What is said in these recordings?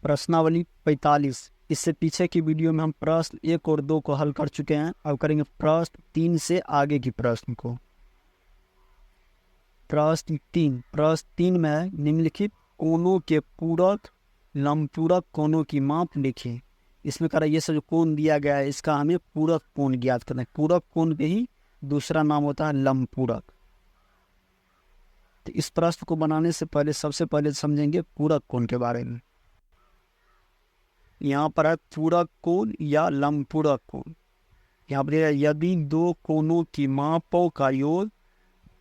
प्रश्नावली 45। इससे पीछे की वीडियो में हम प्रश्न 1 और 2 को हल कर चुके हैं। अब करेंगे प्रश्न 3 से आगे की प्रश्न को। प्रश्न 3 में है निम्नलिखित कोणों के पूरक लंबपूरक कोणों की माप लिखें। इसमें कह रहा है ये सब जो कोण दिया गया है इसका हमें पूरक कोण ज्ञात करना है। पूरक कोण के ही दूसरा नाम होता है लंबपूरक। तो इस प्रश्न को बनाने से पहले सबसे पहले समझेंगे पूरक कोण के बारे में। यहाँ पर है पूरक कोण या लंबपूरक कोण। यहाँ पर यदि दो कोणों की मापों का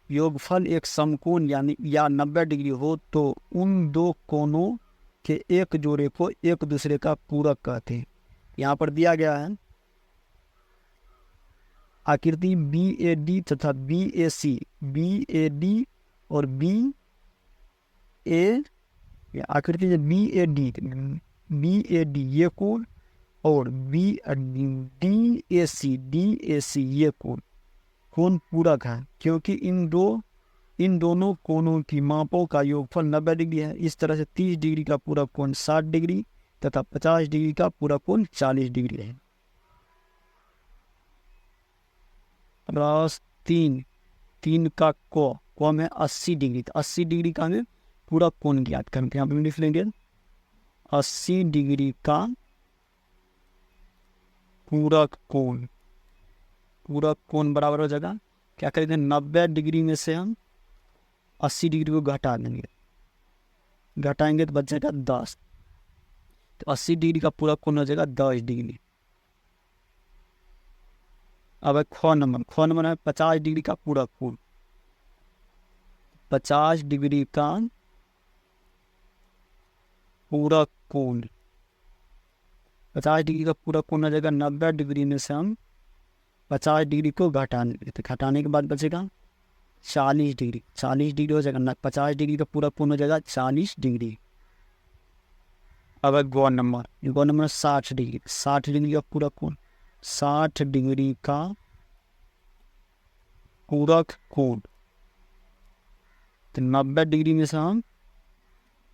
योगफल एक समकोण यानी 90 डिग्री हो तो उन दो कोणों के एक जोड़े को एक दूसरे का पूरक कहते हैं। यहाँ पर दिया गया है आकृति BAD तथा BAC, BAD और आकृति BAD ये कोण और DAC ये कोण पूरक है, क्योंकि इन दोनों कोणों की मापों का योगफल 90 डिग्री है। इस तरह से 30 डिग्री का पूरक कोण 60 डिग्री तथा 50 डिग्री का पूरक कोण 40 डिग्री है। प्रश्न 3 का कोण है 80 डिग्री। तो 80 डिग्री का हमें पूरक कोण ज्ञात करते हैं। यहाँ पे लिख लेंगे 80 डिग्री का पूरक कोण बराबर हो जाएगा, क्या करेंगे 90 डिग्री में से हम 80 डिग्री को घटा देंगे, घटाएंगे तो बच जाएगा 10। तो 80 डिग्री का पूरक कोण हो जाएगा 10 डिग्री। अब ख नंबर है 50 डिग्री का पूरक कोण। 50 डिग्री का पूरक कोण 50 डिग्री का पूरक कोण हो जाएगा 90 डिग्री में से हम 50 डिग्री को घटाने, तो घटाने के बाद बचेगा 40 डिग्री। 40 डिग्री हो जाएगा 50 डिग्री का पूरक कोण हो जाएगा 40 डिग्री। अब गौ नंबर 60 डिग्री। 60 डिग्री का पूरक कोण, 60 डिग्री का पूरक कोण। तो 90 डिग्री में से हम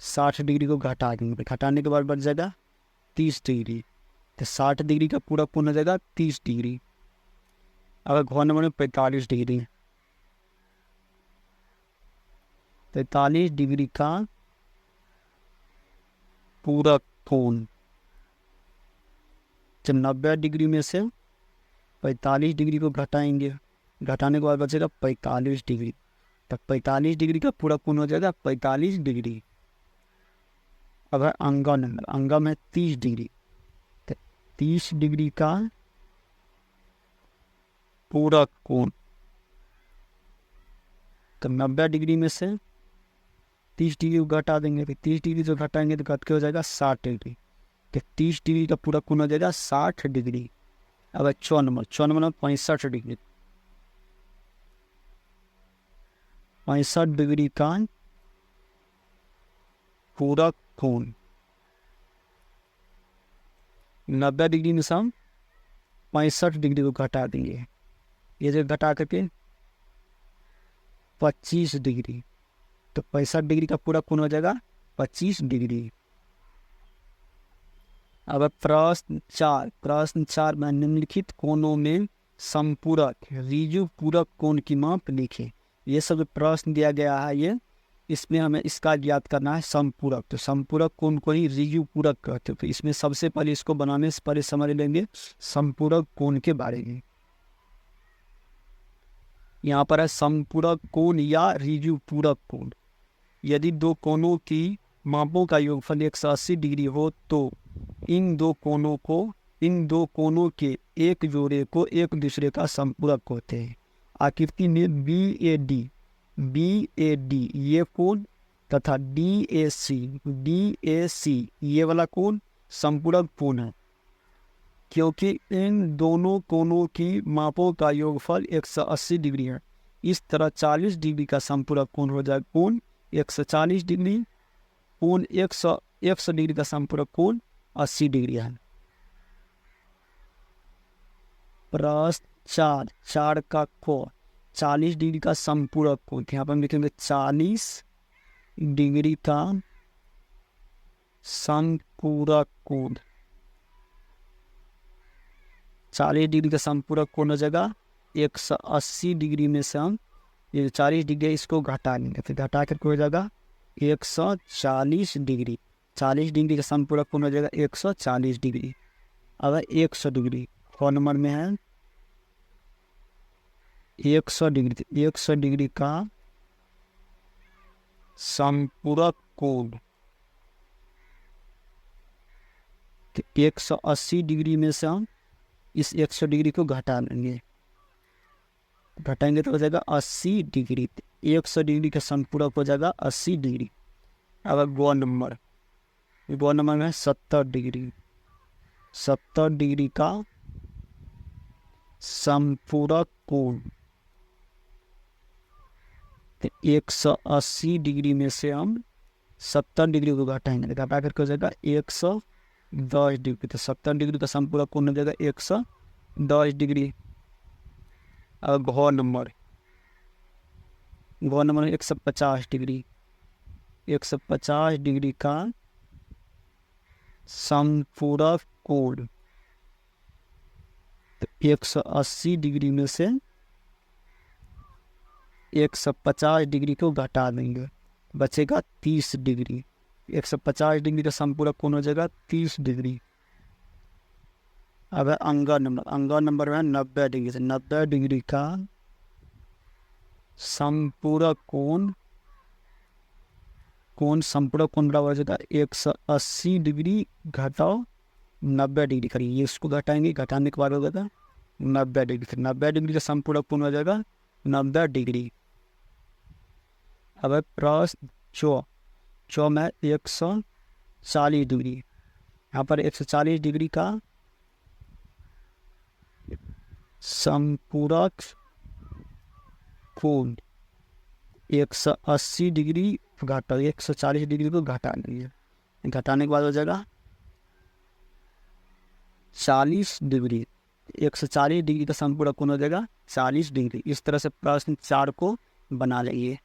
60 डिग्री को घटा देंगे, घटाने के बाद बच जाएगा 30 डिग्री। तो 60 डिग्री का पूरक कोण हो जाएगा 30 डिग्री। अब घ नंबर में 45 डिग्री। 45 डिग्री का पूरक कोण। जब 90 डिग्री में से 45 डिग्री को घटाएंगे, घटाने के बाद बचेगा 45 डिग्री। तब 45 डिग्री का पूरक कोण हो जाएगा 45 डिग्री। अब है अंगम है 30 डिग्री। 30 डिग्री का पूरक कोण। तो 90 डिग्री में से 30 डिग्री को घटा देंगे, फिर 30 डिग्री से घटाएंगे तो घट के हो जाएगा 60 डिग्री। तो 30 डिग्री का पूरक कोण हो जाएगा 60 डिग्री। अब 6 नंबर 65 डिग्री। 65 डिग्री का पूरक कोण। 90 डिग्री में से हम 65 डिग्री को घटा देंगे, ये जो घटा करके 25 डिग्री। तो 65 डिग्री का पूरक कोण हो जाएगा 25 डिग्री। अब प्रश्न 4 में निम्नलिखित कोणों में समपूरक ऋजु पूरक कोण की माप लिखें। ये सब प्रश्न दिया गया है, ये इसमें हमें इसका ज्ञात करना है समपूरक। तो समपूरक कोण को ही ऋजु पूरक कहते हैं। तो इसमें सबसे पहले इसको बनाने से पहले समझ लेंगे समपूरक कोण के बारे में। यहाँ पर है समपूरक कोण या ऋजु पूरक कोण। यदि दो कोणों की मापों का योगफल 180 डिग्री हो तो इन दो कोणों के एक जोड़े को एक दूसरे का समपूरक कहते हैं। आकृति में BAD ये कोण तथा DAC ये वाला कोण समपूरक कोण है, क्योंकि इन दोनों कोणों की मापों का योगफल 180 डिग्री है। इस तरह 40 डिग्री का समपूरक कोण हो जाएगा कोण 140 डिग्री। कोण 100 डिग्री का समपूरक कोण 80 डिग्री है। प्रश्न 4 का कोण 40 डिग्री का समपूरक कोण। यहाँ पर हम लिखेंगे 40 डिग्री का संपूरक कोण, 40 डिग्री का संपूरक कोण हो जाएगा 180 डिग्री में से हम ये 40 डिग्री है इसको घटा लेंगे, फिर घटा करके हो जाएगा 140 डिग्री। 40 डिग्री का संपूरक कोण हो जाएगा 140 डिग्री। अब 100 डिग्री फोन नंबर में है 100 डिग्री, 100 डिग्री का संपूरक कोण 180 डिग्री में से हम इस 100 डिग्री को घटा लेंगे, घटाएंगे तो हो जाएगा 80 डिग्री। 100 डिग्री का संपूरक हो जाएगा 80 डिग्री। अब गौ नंबर में है 70 डिग्री, 70 डिग्री का संपूरक कोण 180 डिग्री में से हम 70 डिग्री को घटाएंगे, घटा करके हो जाएगा 110 डिग्री। तो 70 डिग्री का संपूरक कोण हो जाएगा 110 डिग्री। अब घ नंबर 150 डिग्री, 150 डिग्री का संपूरक कोण 180 डिग्री में से 150 डिग्री को घटा देंगे, बचेगा 30 डिग्री। 150 डिग्री का संपूरक कोण हो जाएगा 30 डिग्री। अब अंगा नंबर है 90 डिग्री से 90 डिग्री का संपूरक कोण बराबर हो जाएगा 180 डिग्री घटाओ 90 डिग्री करिए, इसको घटाएंगे, घटाने के बाद हो जाएगा 90 डिग्री। फिर 90 डिग्री का संपूरक कोण हो जाएगा 90 डिग्री। अब प्रश्न चौ में 140 डिग्री, यहाँ पर 140 डिग्री का संपूरक कोण 180 डिग्री घटा 140 डिग्री को घटा देंगे, घटाने के बाद हो जाएगा 40 डिग्री। 140 डिग्री का संपूरक कोण हो जाएगा 40 डिग्री। इस तरह से प्रश्न 4 को बना लेंगे।